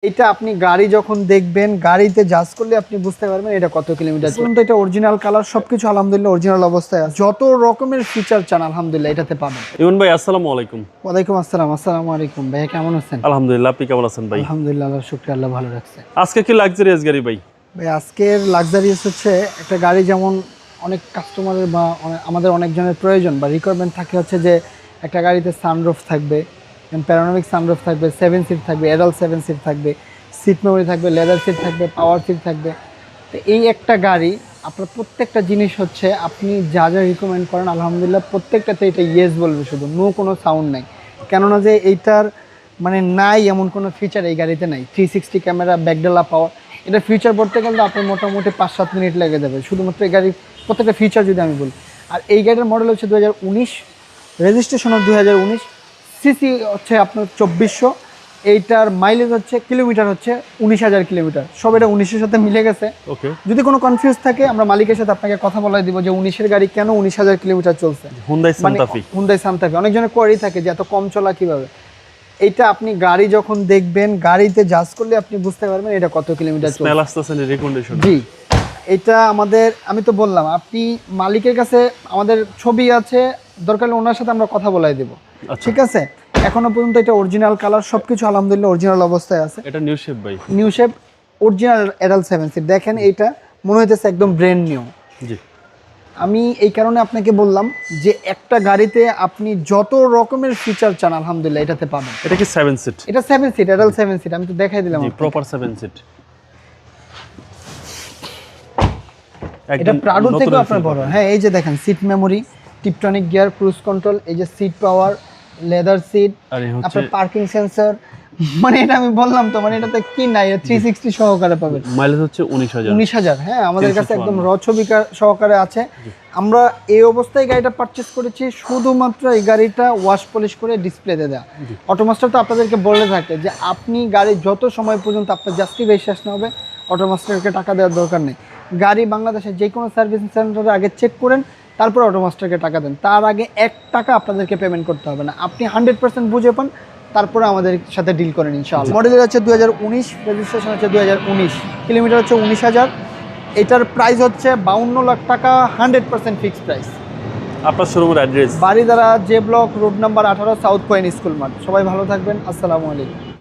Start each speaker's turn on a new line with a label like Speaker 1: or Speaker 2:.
Speaker 1: এটা আপনি গাড়ি যখন দেখবেন, গাড়িতে জাজ করলে আপনি বুঝতে পারবেন এটা কত কিলোমিটার চলছে। এটা অরিজিনাল কালার, সবকিছু আলহামদুলিল্লাহ অরিজিনাল অবস্থায় আছে। যত রকমের ফিচার চান আলহামদুলিল্লাহ এটাতে পাবেন।
Speaker 2: ইমন ভাই আসসালামু আলাইকুম।
Speaker 1: ওয়ালাইকুম আসসালাম। আসসালামু আলাইকুম ভাইয়া, কেমন আছেন?
Speaker 2: আলহামদুলিল্লাহ, আপনি কেমন আছেন ভাই?
Speaker 1: আলহামদুলিল্লাহ, আল্লাহর শুকরিয়া, আল্লাহ ভালো রাখছে।
Speaker 2: আজকে কি লাক্সারিয়াস গাড়ি ভাই?
Speaker 1: ভাই আজকের লাক্সারিয়াস হচ্ছে একটা গাড়ি, যেমন অনেক কাস্টমারের বা আমাদের অনেকজনের প্রয়োজন বা রিকোয়ারমেন্ট থাকে হচ্ছে যে একটা গাড়িতে সানরুফ থাকবে, প্যানোরামিক সানরুফ থাকবে, 7 সিট থাকবে, অ্যাডাল্ট 7 সিট থাকবে, সিট মেমোরি থাকবে, লেদার সিট থাকবে, পাওয়ার সিট থাকবে। তো এই একটা গাড়ি আপনার প্রত্যেকটা জিনিস হচ্ছে আপনি যা যা রিকমেন্ড করেন আলহামদুলিল্লাহ প্রত্যেকটাতে এটা ইয়েস বলবে, শুধু নো কোনো সাউন্ড নাই। কেননা যে এইটার মানে নাই এমন কোনো ফিচার এই গাড়িতে নাই। 360 ক্যামেরা, ব্যাকডালা পাওয়ার, এটা ফিচার বলতে গেলে আপনার মোটামুটি 5-7 মিনিট লেগে যাবে শুধুমাত্র এই গাড়ির প্রত্যেকটা ফিচার যদি আমি বলি। আর এই গাড়ির মডেল হচ্ছে 2019, রেজিস্ট্রেশন অফ 2019, সিসি হচ্ছে আপনার 2400, এইটার মাইলেজ হচ্ছে কিলোমিটার হচ্ছে 19,000 কিলোমিটার। সব এটা 19-এর সাথে মিলে গেছে।
Speaker 2: ওকে,
Speaker 1: যদি কোনো কনফিউজ থাকে আমরা মালিকের সাথে আপনাকে কথা বলাই দিব যে 19-এর গাড়ি কেন 19,000 কিলোমিটার চলছে।
Speaker 2: হুন্ডাই সান্টা ফি।
Speaker 1: হুন্ডাই সান্টা ফি অনেকজনের কোয়ারি থাকে যে এত কম চলা কিভাবে। এইটা আপনি গাড়ি যখন দেখবেন, গাড়িতে জাজ করলে আপনি বুঝতে পারবেন এটা কত কিলোমিটার চলছে।
Speaker 2: স্মেল আসতেছে না, রিকন্ডিশন।
Speaker 1: জি, এটা আমাদের, আমি তো বললাম আপনি মালিকের কাছে আমাদের ছবি আছে, দরকার হলে ওনার সাথে আমরা কথা বলাই দেব। ঠিক আছে, এখনো পর্যন্ত এটা অরিজিনাল কালার, সবকিছু আলহামদুলিল্লাহ অরিজিনাল অবস্থায় আছে।
Speaker 2: এটা নিউ শেপ ভাই।
Speaker 1: New shape, original adult 7 seat. দেখেন এইটা মনে হইতেছে একদম ব্র্যান্ড নিউ।
Speaker 2: জি,
Speaker 1: আমি এই কারণে আপনাকে বললাম যে একটা গাড়িতে আপনি যত রকমের ফিচার চান আলহামদুলিল্লাহ এটাতে পাবেন।
Speaker 2: এটা কি 7 সিট?
Speaker 1: এটা 7 সিট, অ্যাডাল্ট 7 সিট। আমি তো দেখাই দিলাম
Speaker 2: জি,
Speaker 1: আপনাকে।
Speaker 2: Proper 7 seat.
Speaker 1: এটা প্রাডো থেকে আপনার বড়। হ্যাঁ, এই যে দেখেন seat memory, tiptronic gear, cruise control, এই যে সিট পাওয়ার, লেদার সিট,
Speaker 2: আর এই হচ্ছে
Speaker 1: আপনার পার্কিং সেন্সর। মানে এটা আমি বললাম তো, মানে এটাতে কি নাই, 360 সহকারে পাবেন।
Speaker 2: মাইলেজ হচ্ছে 19,000।
Speaker 1: 19,000, হ্যাঁ আমাদের কাছে একদম র ছবি সহকারে আছে। আমরা এই অবস্থায় গাড়িটা পারচেস করেছি শুধুমাত্র এই গাড়িটা ওয়াশ পলিশ করে ডিসপ্লেতে দেওয়া। অটোমাস্টার তো আপনাদেরকে বলে থাকে যে আপনি গাড়ি যত সময় পর্যন্ত আপনার জাস্টিফিকেশন না হবে অটোমাস্টারকে টাকা দেওয়ার দরকার নেই। গাড়ি বাংলাদেশের যে কোনো সার্ভিস সেন্টারে আগে চেক করেন, তারপর অটোমাস্টারকে টাকা দেন। তার আগে 1 টাকা আপনাদেরকে পেমেন্ট করতে হবে না। আপনি 100% বুঝে পান, তারপরে আমাদের সাথে ডিল করেন ইনশাআল্লাহ। মডেল হচ্ছে 2019, রেজিস্ট্রেশন হচ্ছে 2019, কিলোমিটার হচ্ছে 19,000। এটার প্রাইস হচ্ছে 52 লাখ টাকা, 100% ফিক্সড প্রাইস।
Speaker 2: আপনার শোরুমের address?
Speaker 1: Baridhara, J block, road number 18, south point school মাঠ। সবাই ভালো থাকবেন, আসসালামু আলাইকুম।